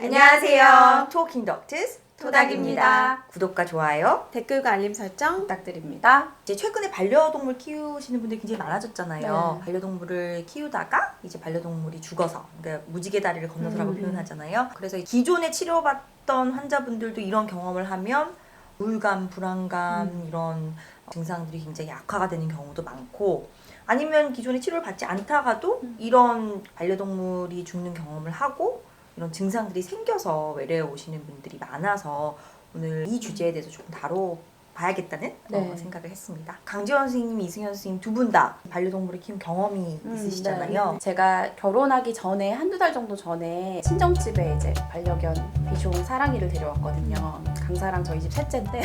안녕하세요. 토킹 덕트스 토닥입니다. 구독과 좋아요, 댓글과 알림 설정 부탁드립니다. 이제 최근에 반려동물 키우시는 분들이 굉장히 많아졌잖아요. 네. 반려동물을 키우다가 이제 반려동물이 죽어서, 그러니까 무지개 다리를 건너서라고 표현하잖아요. 그래서 기존에 치료받던 환자분들도 이런 경험을 하면 우울감, 불안감 이런 증상들이 굉장히 악화가 되는 경우도 많고, 아니면 기존에 치료를 받지 않다가도 이런 반려동물이 죽는 경험을 하고 이런 증상들이 생겨서 외래에 오시는 분들이 많아서 오늘 이 주제에 대해서 조금 다뤄봐야겠다는 생각을 했습니다. 강지원 선생님, 이승현 선생님 두 분 다 반려동물을 키운 경험이 있으시잖아요. 네. 제가 결혼하기 전에 한두 달 정도 전에 친정집에 이제 반려견 비숑 사랑이를 데려왔거든요. 강사랑 저희 집 셋째인데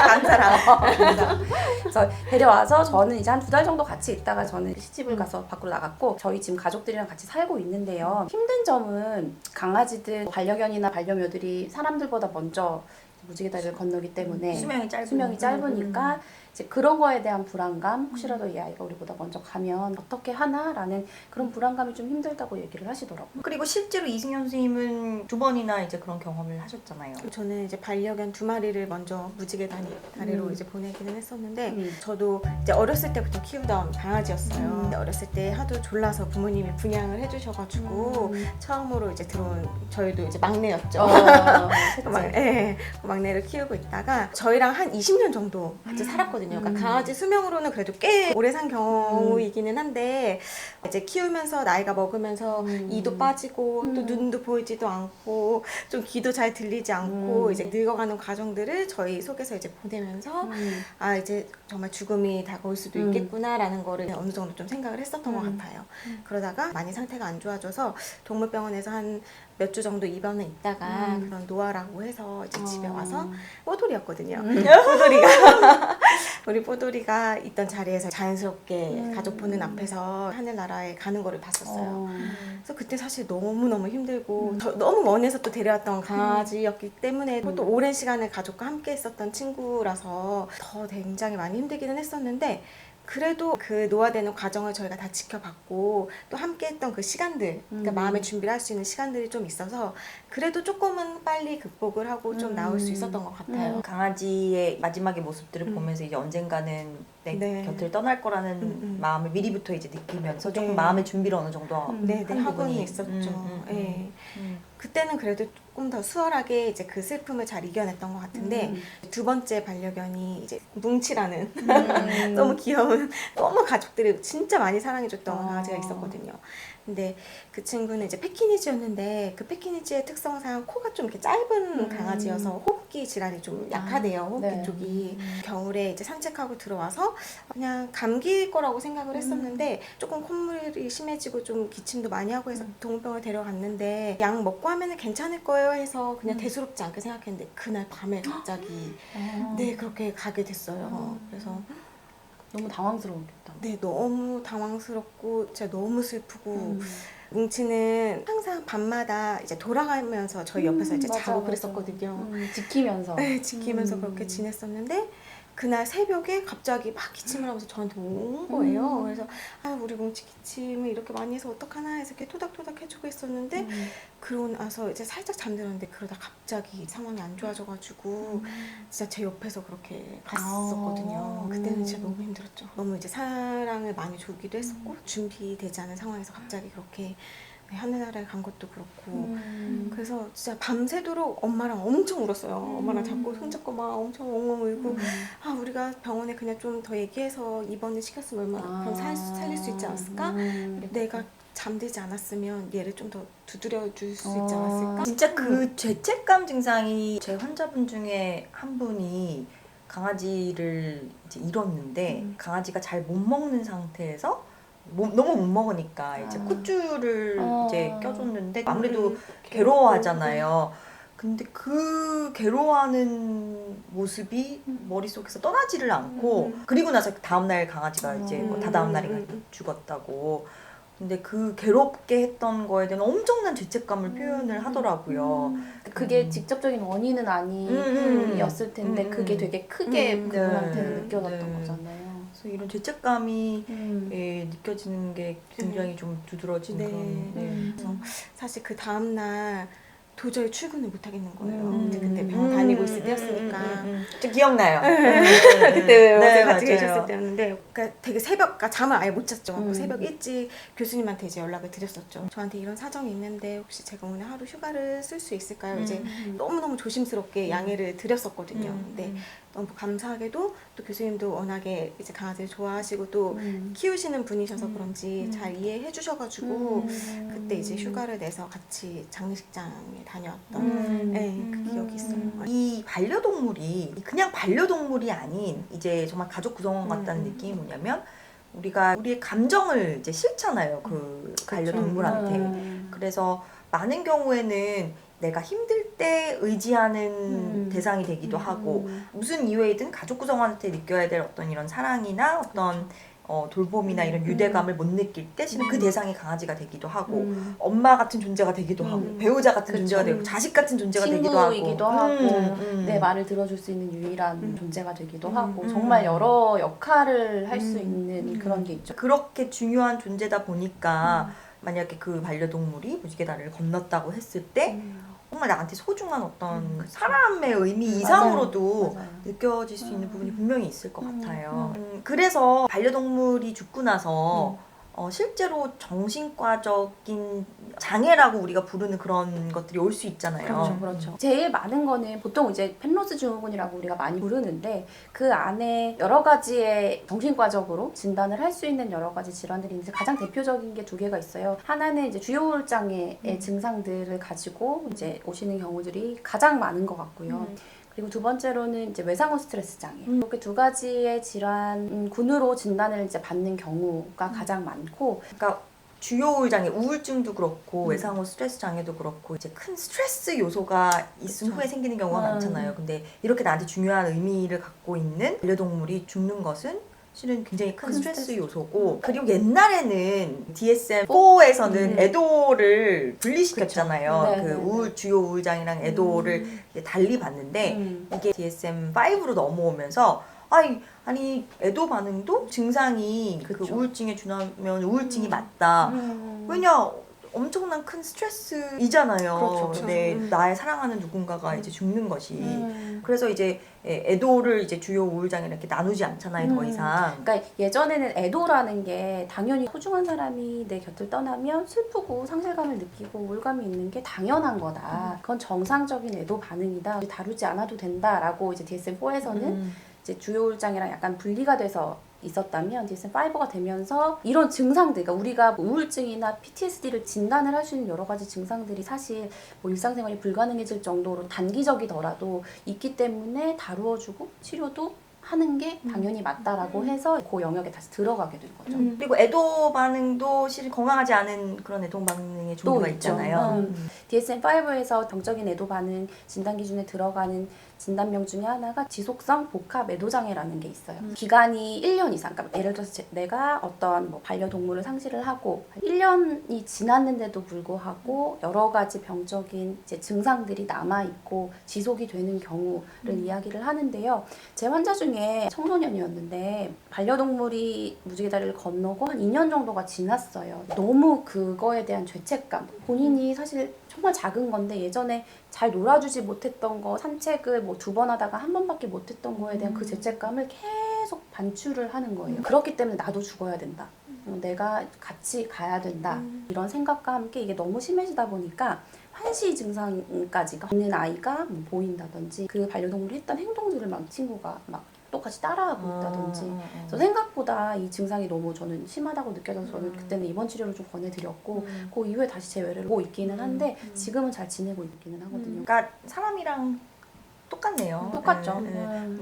강사랑 그래서 데려와서 저는 이제 한 두 달 정도 같이 있다가 저는 시집을 가서 밖으로 나갔고 저희 지금 가족들이랑 같이 살고 있는데요. 힘든 점은 강아지들 반려견이나 반려묘들이 사람들보다 먼저 무지개 다리를 건너기 때문에 수명이 짧으니까 이제 그런 거에 대한 불안감, 혹시라도 이 아이가 우리보다 먼저 가면 어떻게 하나라는 그런 불안감이 좀 힘들다고 얘기를 하시더라고요. 그리고 실제로 이승현 선생님은 두 번이나 이제 그런 경험을 하셨잖아요. 저는 이제 반려견 2마리를 먼저 무지개 다리로 이제 보내기는 했었는데 저도 이제 어렸을 때부터 키우던 강아지였어요. 근데 어렸을 때 하도 졸라서 부모님이 분양을 해주셔가지고 처음으로 이제 들어온 저희도 이제 막내였죠. 막내를 키우고 있다가 저희랑 한 20년 정도 같이 살았거든요. 그러니까 강아지 수명으로는 그래도 꽤 오래 산 경우이기는 한데 이제 키우면서 나이가 먹으면서 이도 빠지고 또 눈도 보이지도 않고 좀 귀도 잘 들리지 않고 이제 늙어가는 과정들을 저희 속에서 이제 보내면서 아 이제 정말 죽음이 다가올 수도 있겠구나라는 거를 어느 정도 좀 생각을 했었던 것 같아요. 그러다가 많이 상태가 안 좋아져서 동물병원에서 한 몇 주 정도 입원을 있다가 그런 노화라고 해서 이제 집에 와서 뽀돌이였거든요. 우리 뽀돌이가 있던 자리에서 자연스럽게 가족 보는 앞에서 하늘나라에 가는 거를 봤었어요. 그래서 그때 사실 너무너무 힘들고 너무 먼에서 또 데려왔던 강아지였기 때문에 또 오랜 시간을 가족과 함께 했었던 친구라서 더 굉장히 많이 힘들기는 했었는데 그래도 그 노화되는 과정을 저희가 다 지켜봤고 또 함께 했던 그 시간들, 그러니까 마음의 준비를 할 수 있는 시간들이 좀 있어서 그래도 조금은 빨리 극복을 하고 좀 나올 수 있었던 것 같아요. 강아지의 마지막의 모습들을 보면서 이제 언젠가는 내 곁을 떠날 거라는 마음을 미리부터 이제 느끼면서 조금 마음의 준비를 어느 정도 한 하고는 부분이 있었죠. 그때는 그래도 조금 더 수월하게 이제 그 슬픔을 잘 이겨냈던 것 같은데 두 번째 반려견이 이제 뭉치라는 너무 귀여운 너무 가족들이 진짜 많이 사랑해줬던 강아지가 있었거든요. 근데 그 친구는 이제 패키니지였는데 그 패키니지의 특성상 코가 좀 이렇게 짧은 강아지여서 호흡기 질환이 좀 약하대요. 호흡기 쪽이. 겨울에 이제 산책하고 들어와서 그냥 감기일 거라고 생각을 했었는데 조금 콧물이 심해지고 좀 기침도 많이 하고 해서 동물병원을 데려갔는데 약 먹고 하면은 괜찮을 거예요 해서 그냥 대수롭지 않게 생각했는데 그날 밤에 갑자기 그렇게 가게 됐어요. 그래서 너무 당황스러웠겠다. 네, 너무 당황스럽고 진짜 너무 슬프고 뭉치는 항상 밤마다 이제 돌아가면서 저희 옆에서 이제 자고 그랬었거든요. 지키면서. 네, 지키면서 그렇게 지냈었는데 그날 새벽에 갑자기 막 기침을 하면서 저한테 온 거예요. 그래서 아 우리 뭉치 기침을 이렇게 많이 해서 어떡하나 해서 이렇게 토닥토닥 해주고 있었는데 그러고 나서 이제 살짝 잠들었는데 그러다 갑자기 상황이 안 좋아져가지고 진짜 제 옆에서 그렇게 갔었거든요. 그때는 진짜 너무 힘들었죠. 너무 이제 사랑을 많이 주기도 했었고 준비되지 않은 상황에서 갑자기 그렇게 하늘나라에 간 것도 그렇고 그래서 진짜 밤새도록 엄마랑 엄청 울었어요. 엄마랑 자꾸 손잡고 막 엄청 엉엉 울고 아 우리가 병원에 그냥 좀 더 얘기해서 입원을 시켰으면 얼마나 그럼 살릴 수 있지 않았을까? 내가 잠들지 않았으면 얘를 좀 더 두드려 줄 수 있지 않았을까? 진짜 그 죄책감 증상이 제 환자분 중에 한 분이 강아지를 이제 잃었는데 강아지가 잘 못 먹는 상태에서 너무 못 먹으니까 이제 콧줄을 이제 껴줬는데 아무래도 괴로워하잖아요. 근데 그 괴로워하는 모습이 머릿속에서 떠나지를 않고 그리고 나서 다음날 강아지가 이제 뭐 다다음날인가 죽었다고. 근데 그 괴롭게 했던 거에 대한 엄청난 죄책감을 표현을 하더라고요. 그게 직접적인 원인은 아니었을 텐데 그게 되게 크게 그분한테는 느껴졌던 거잖아요. 그래서 이런 죄책감이 느껴지는 게 굉장히 좀 두드러지는 그런. 그래서 사실 그 다음날 도저히 출근을 못 하겠는 거예요. 근데 그때 병원 다니고 있을 때였으니까. 좀 기억나요. 그때 네, 같이 맞아요. 계셨을 때였는데, 그러니까 되게 새벽, 잠을 아예 못 잤죠. 음. 새벽 일찍 교수님한테 이제 연락을 드렸었죠. 저한테 이런 사정이 있는데 혹시 제가 오늘 하루 휴가를 쓸 수 있을까요? 이제 너무너무 조심스럽게 양해를 드렸었거든요. 근데 너무 감사하게도 또 교수님도 워낙에 이제 강아지를 좋아하시고 또 키우시는 분이셔서 그런지 잘 이해해 주셔가지고 그때 이제 휴가를 내서 같이 장례식장에 다녀왔던 그 기억이 있어요. 이 반려동물이 그냥 반려동물이 아닌 이제 정말 가족 구성원 같다는 느낌이 뭐냐면 우리가 우리의 감정을 이제 싫잖아요. 그 반려동물한테. 그래서 많은 경우에는 내가 힘들 때 의지하는 대상이 되기도 하고 무슨 이유에든 가족 구성원한테 느껴야 될 어떤 이런 사랑이나 어떤 돌봄이나 이런 유대감을 못 느낄 때 실은 그 대상이 강아지가 되기도 하고 엄마 같은 존재가 되기도 하고 배우자 같은 존재가 되고 자식 같은 존재가 되기도 하고 친구이기도 하고 내 말을 들어줄 수 있는 유일한 존재가 되기도 하고 정말 여러 역할을 할 수 있는 그런 게 있죠. 그렇게 중요한 존재다 보니까 만약에 그 반려동물이 무지개 다리를 건넜다고 했을 때 정말 나한테 소중한 어떤 사람의 의미 이상으로도 맞아요. 느껴질 수 있는 부분이 분명히 있을 것 같아요. 그래서 반려동물이 죽고 나서 실제로 정신과적인 장애라고 우리가 부르는 그런 것들이 올 수 있잖아요. 그렇죠. 제일 많은 거는 보통 이제 펜로스 증후군이라고 우리가 많이 부르는데 그 안에 여러 가지의 정신과적으로 진단을 할 수 있는 여러 가지 질환들이 있는데 가장 대표적인 게 두 개가 있어요. 하나는 이제 주요우울 장애의 증상들을 가지고 이제 오시는 경우들이 가장 많은 것 같고요. 그리고 두 번째로는 이제 외상후 스트레스 장애. 이렇게 두 가지의 질환군으로 진단을 이제 받는 경우가 가장 많고, 그러니까 주요우울 장애, 우울증도 그렇고 외상후 스트레스 장애도 그렇고 이제 큰 스트레스 요소가 있은 후에 생기는 경우가 많잖아요. 근데 이렇게 나한테 중요한 의미를 갖고 있는 반려동물이 죽는 것은 실은 굉장히 큰 스트레스 요소고 그리고 옛날에는 DSM-4에서는 애도를 분리시켰잖아요. 그쵸. 그 네네네. 주요 우울장애랑 애도를 이제 달리 봤는데 이게 DSM-5로 넘어오면서 아니 애도 반응도 증상이 그 그쵸. 우울증에 준하면 우울증이 맞다. 왜냐? 엄청난 큰 스트레스이잖아요. 그렇죠. 근데 나의 사랑하는 누군가가 이제 죽는 것이. 그래서 이제 애도를 이제 주요 우울장애 이렇게 나누지 않잖아요, 더 이상. 그러니까 예전에는 애도라는 게 당연히 소중한 사람이 내 곁을 떠나면 슬프고 상실감을 느끼고 우울감이 있는 게 당연한 거다. 그건 정상적인 애도 반응이다. 다루지 않아도 된다라고 이제 DSM-4에서는 이제 주요 우울장애랑 약간 분리가 돼서 있었다면 DSM-5가 되면서 이런 증상들, 그러니까 우리가 우울증이나 PTSD를 진단을 할 수 있는 여러 가지 증상들이 사실 뭐 일상생활이 불가능해질 정도로 단기적이더라도 있기 때문에 다루어주고 치료도 하는 게 당연히 맞다라고 해서 그 영역에 다시 들어가게 된 거죠. 그리고 애도 반응도 실은 건강하지 않은 그런 애도 반응의 종류가 있죠. 있잖아요. DSM-5에서 병적인 애도 반응 진단 기준에 들어가는 진단명 중에 하나가 지속성 복합 애도장애라는 게 있어요. 기간이 1년 이상, 그러니까 예를 들어서 내가 어떤 뭐 반려동물을 상실을 하고 1년이 지났는데도 불구하고 여러 가지 병적인 이제 증상들이 남아있고 지속이 되는 경우를 이야기를 하는데요. 제 환자 중에 청소년이었는데 반려동물이 무지개 다리를 건너고 한 2년 정도가 지났어요. 너무 그거에 대한 죄책감, 본인이 사실 정말 작은 건데 예전에 잘 놀아주지 못했던 거, 산책을 뭐 2번 하다가 1번밖에 못했던 거에 대한 그 죄책감을 계속 반추를 하는 거예요. 그렇기 때문에 나도 죽어야 된다. 내가 같이 가야 된다. 이런 생각과 함께 이게 너무 심해지다 보니까 환시 증상까지가 있는 아이가 뭐 보인다든지 그 반려동물이 했던 행동들을 막 친구가 막 똑같이 따라하고 있다든지 그래서 생각보다 이 증상이 너무 저는 심하다고 느껴져서 저는 그때는 입원 치료를 좀 권해드렸고 그 이후에 다시 재회를 하고 있기는 한데 지금은 잘 지내고 있기는 하거든요. 그러니까 사람이랑 똑같네요. 똑같죠.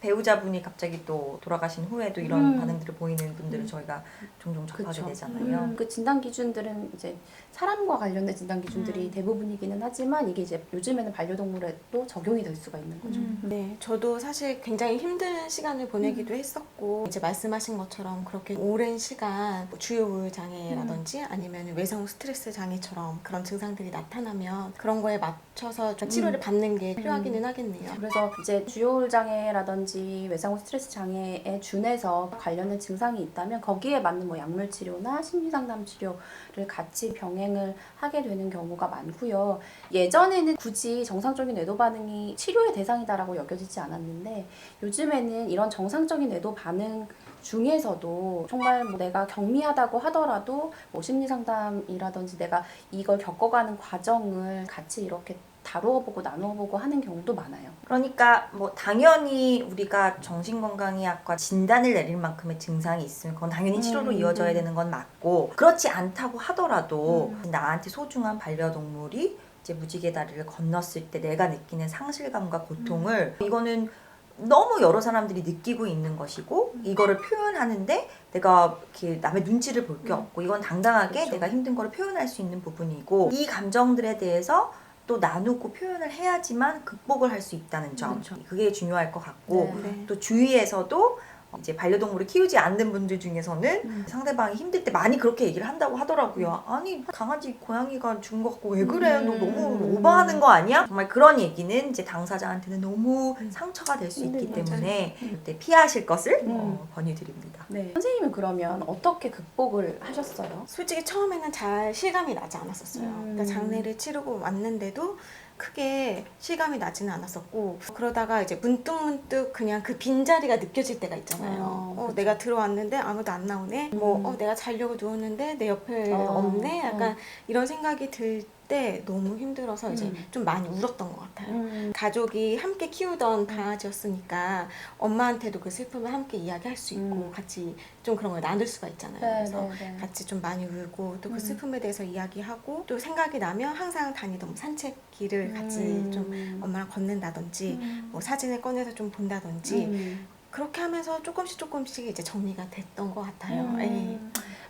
배우자분이 갑자기 또 돌아가신 후에도 이런 반응들을 보이는 분들을 저희가 종종 접하게 되잖아요. 그 진단 기준들은 이제 사람과 관련된 진단 기준들이 대부분이기는 하지만 이게 이제 요즘에는 반려동물에도 적용이 될 수가 있는 거죠. 네, 저도 사실 굉장히 힘든 시간을 보내기도 했었고 이제 말씀하신 것처럼 그렇게 오랜 시간 뭐 주요 우울 장애라든지 아니면 외상후 스트레스 장애처럼 그런 증상들이 나타나면 그런 거에 맞춰서 좀 치료를 받는 게 필요하기는 하겠네요. 그래서 이제 주요우울 장애라든지 외상후 스트레스 장애에 준해서 관련된 증상이 있다면 거기에 맞는 뭐 약물 치료나 심리 상담 치료를 같이 병행을 하게 되는 경우가 많고요. 예전에는 굳이 정상적인 뇌도 반응이 치료의 대상이다라고 여겨지지 않았는데 요즘에는 이런 정상적인 뇌도 반응 중에서도 정말 뭐 내가 경미하다고 하더라도 뭐 심리 상담이라든지 내가 이걸 겪어가는 과정을 같이 이렇게 다루어보고 나누어보고 하는 경우도 많아요. 그러니까 뭐 당연히 우리가 정신건강의학과 진단을 내릴 만큼의 증상이 있으면 그건 당연히 치료로 이어져야 되는 건 맞고, 그렇지 않다고 하더라도 나한테 소중한 반려동물이 이제 무지개 다리를 건넜을 때 내가 느끼는 상실감과 고통을 이거는 너무 여러 사람들이 느끼고 있는 것이고 이거를 표현하는데 내가 이렇게 남의 눈치를 볼 게 없고 이건 당당하게 그렇죠. 내가 힘든 거를 표현할 수 있는 부분이고, 이 감정들에 대해서 또 나누고 표현을 해야지만 극복을 할 수 있다는 점, 그렇죠. 그게 중요할 것 같고, 네. 또 주위에서도 이제 반려동물을 키우지 않는 분들 중에서는 상대방이 힘들 때 많이 그렇게 얘기를 한다고 하더라고요. 아니 강아지 고양이가 죽은 것 같고 왜 그래? 너 너무 오버하는 거 아니야? 정말 그런 얘기는 이제 당사자한테는 너무 상처가 될 수 있기 때문에 그때 피하실 것을 권유드립니다. 네. 선생님은 그러면 어떻게 극복을 하셨어요? 솔직히 처음에는 잘 실감이 나지 않았었어요. 그러니까 장례를 치르고 왔는데도 크게 실감이 나지는 않았었고, 그러다가 이제 문득문득 그냥 그 빈자리가 느껴질 때가 있잖아요. 그렇죠. 내가 들어왔는데 아무도 안 나오네. 내가 자려고 누웠는데 내 옆에 없네. 약간 이런 생각이 들 때 너무 힘들어서 이제 좀 많이 울었던 것 같아요. 가족이 함께 키우던 강아지였으니까 엄마한테도 그 슬픔을 함께 이야기할 수 있고 같이 좀 그런 걸 나눌 수가 있잖아요. 그래서 같이 좀 많이 울고 또 그 슬픔에 대해서 이야기하고, 또 생각이 나면 항상 다니던 산책길을 같이 좀 엄마랑 걷는다든지 뭐 사진을 꺼내서 좀 본다든지 그렇게 하면서 조금씩 이제 정리가 됐던 것 같아요. 예.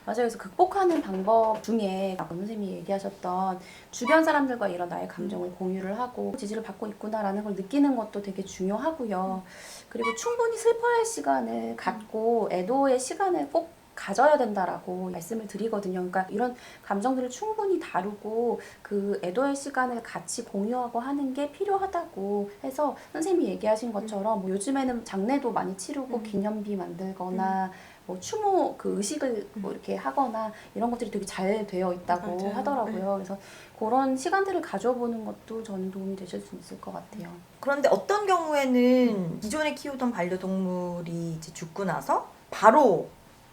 맞아요. 그래서 극복하는 방법 중에 아까 선생님이 얘기하셨던 주변 사람들과 이런 나의 감정을 공유를 하고 지지를 받고 있구나라는 걸 느끼는 것도 되게 중요하고요. 그리고 충분히 슬퍼할 시간을 갖고 애도의 시간을 꼭 가져야 된다라고 말씀을 드리거든요. 그러니까 이런 감정들을 충분히 다루고 그 애도의 시간을 같이 공유하고 하는 게 필요하다고 해서 선생님이 얘기하신 것처럼 뭐 요즘에는 장례도 많이 치르고 기념비 만들거나 뭐 추모 그 의식을 뭐 이렇게 하거나 이런 것들이 되게 잘 되어 있다고 맞아요. 하더라고요. 그래서 그런 시간들을 가져보는 것도 저는 도움이 되실 수 있을 것 같아요. 그런데 어떤 경우에는 기존에 키우던 반려동물이 이제 죽고 나서 바로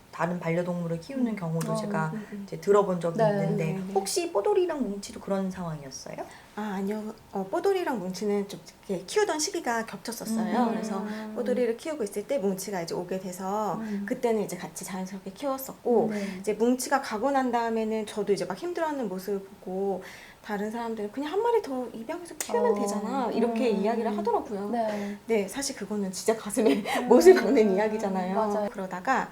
다른 반려동물을 키우는 경우도 제가 이제 들어본 적이 네. 있는데 네. 혹시 뽀돌이랑 뭉치도 그런 상황이었어요? 아니요. 뽀돌이랑 뭉치는 좀 이렇게 키우던 시기가 겹쳤었어요. 그래서 뽀돌이를 키우고 있을 때 뭉치가 이제 오게 돼서 그때는 이제 같이 자연스럽게 키웠었고, 이제 뭉치가 가고 난 다음에는 저도 이제 막 힘들어하는 모습을 보고 다른 사람들은 그냥 한 마리 더 입양해서 키우면 되잖아 이렇게 이야기를 하더라고요. 네, 사실 그거는 진짜 가슴에 못을 박는 이야기잖아요. 맞아요. 그러다가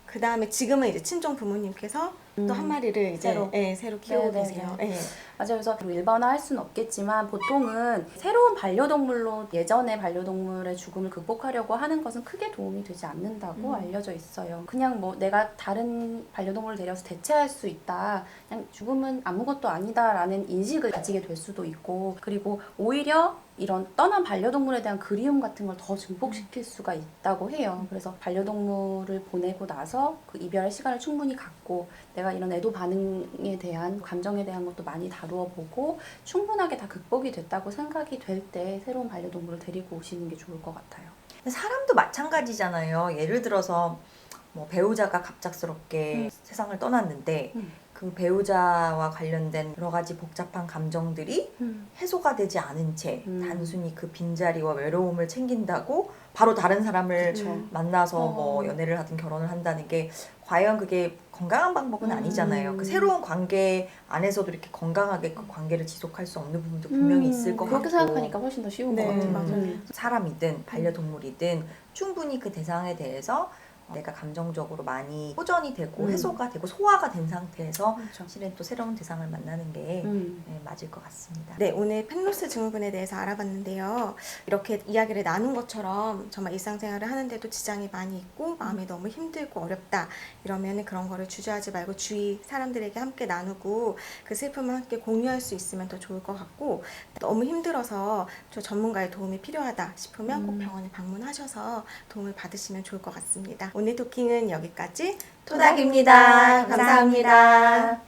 그 다음에 지금은 이제 친정 부모님께서 또 한 마리를 이제 새로 키우고 네네네. 계세요. 예. 맞아요. 그래서 일반화할 수는 없겠지만 보통은 새로운 반려동물로 예전의 반려동물의 죽음을 극복하려고 하는 것은 크게 도움이 되지 않는다고 알려져 있어요. 그냥 뭐 내가 다른 반려동물을 데려서 대체할 수 있다. 그냥 죽음은 아무것도 아니다라는 인식을 가지게 될 수도 있고, 그리고 오히려 이런 떠난 반려동물에 대한 그리움 같은 걸 더 증폭시킬 수가 있다고 해요. 그래서 반려동물을 보내고 나서 그 이별의 시간을 충분히 갖고 내가 이런 애도 반응에 대한 감정에 대한 것도 많이 다루어 보고 충분하게 다 극복이 됐다고 생각이 될 때 새로운 반려동물을 데리고 오시는 게 좋을 것 같아요. 사람도 마찬가지잖아요. 예를 들어서 뭐 배우자가 갑작스럽게 세상을 떠났는데 그 배우자와 관련된 여러 가지 복잡한 감정들이 해소가 되지 않은 채 단순히 그 빈자리와 외로움을 챙긴다고 바로 다른 사람을 만나서 뭐 연애를 하든 결혼을 한다는 게 과연 그게 건강한 방법은 아니잖아요. 그 새로운 관계 안에서도 이렇게 건강하게 그 관계를 지속할 수 없는 부분도 분명히 있을 것 같고, 그렇게 생각하니까 훨씬 더 쉬운 것 같아요. 맞아요. 사람이든 반려동물이든 충분히 그 대상에 대해서 내가 감정적으로 많이 호전이 되고 음. 해소가 되고 소화가 된 상태에서 그렇죠. 실은 또 새로운 대상을 만나는 게 맞을 것 같습니다. 네, 오늘 펜로스 증후군에 대해서 알아봤는데요. 이렇게 이야기를 나눈 것처럼 정말 일상생활을 하는데도 지장이 많이 있고 마음이 너무 힘들고 어렵다 이러면 그런 거를 주저하지 말고 주위 사람들에게 함께 나누고 그 슬픔을 함께 공유할 수 있으면 더 좋을 것 같고, 너무 힘들어서 저 전문가의 도움이 필요하다 싶으면 꼭 병원에 방문하셔서 도움을 받으시면 좋을 것 같습니다. 오늘 토킹은 여기까지. 토닥입니다. 감사합니다.